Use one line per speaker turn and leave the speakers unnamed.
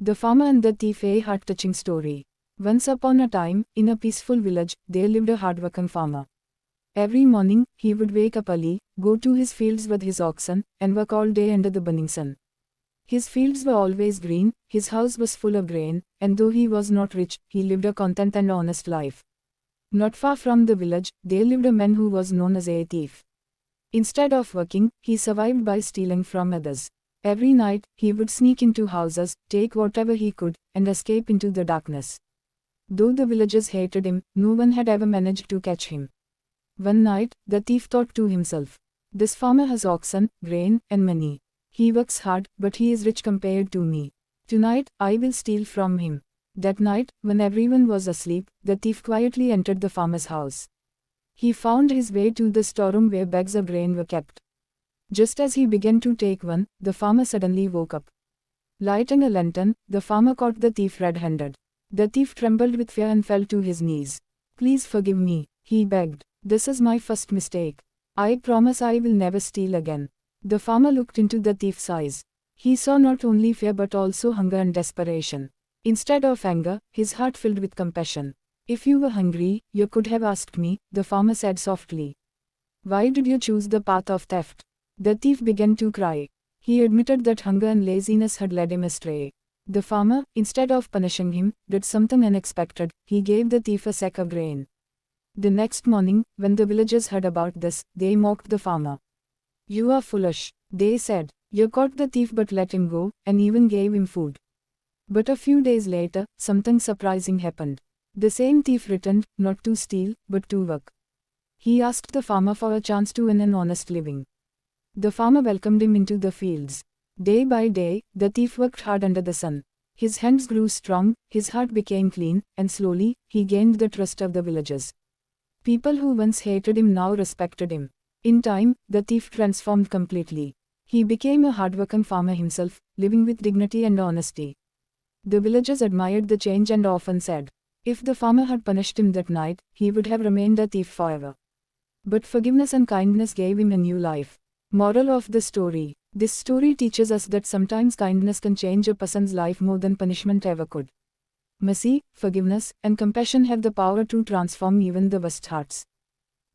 The Farmer and the Thief, a heart-touching story. Once upon a time, in a peaceful village, there lived a hard-working farmer. Every morning, he would wake up early, go to his fields with his oxen, and work all day under the burning sun. His fields were always green, his house was full of grain, and though he was not rich, he lived a content and honest life. Not far from the village, there lived a man who was known as a thief. Instead of working, he survived by stealing from others. Every night, he would sneak into houses, take whatever he could, and escape into the darkness. Though the villagers hated him, no one had ever managed to catch him. One night, the thief thought to himself, "This farmer has oxen, grain, and money. He works hard, but he is rich compared to me. Tonight, I will steal from him." That night, when everyone was asleep, the thief quietly entered the farmer's house. He found his way to the storeroom where bags of grain were kept. Just as he began to take one, the farmer suddenly woke up. Lighting a lantern, the farmer caught the thief red-handed. The thief trembled with fear and fell to his knees. "Please forgive me," he begged. "This is my first mistake. I promise I will never steal again." The farmer looked into the thief's eyes. He saw not only fear but also hunger and desperation. Instead of anger, his heart filled with compassion. "If you were hungry, you could have asked me," the farmer said softly. "Why did you choose the path of theft?" The thief began to cry. He admitted that hunger and laziness had led him astray. The farmer, instead of punishing him, did something unexpected. He gave the thief a sack of grain. The next morning, when the villagers heard about this, they mocked the farmer. "You are foolish," they said. "You caught the thief but let him go, and even gave him food." But a few days later, something surprising happened. The same thief returned, not to steal, but to work. He asked the farmer for a chance to earn an honest living. The farmer welcomed him into the fields. Day by day, the thief worked hard under the sun. His hands grew strong, his heart became clean, and slowly, he gained the trust of the villagers. People who once hated him now respected him. In time, the thief transformed completely. He became a hardworking farmer himself, living with dignity and honesty. The villagers admired the change and often said, if the farmer had punished him that night, he would have remained a thief forever. But forgiveness and kindness gave him a new life. Moral of the story. This story teaches us that sometimes kindness can change a person's life more than punishment ever could. Mercy, forgiveness, and compassion have the power to transform even the worst hearts.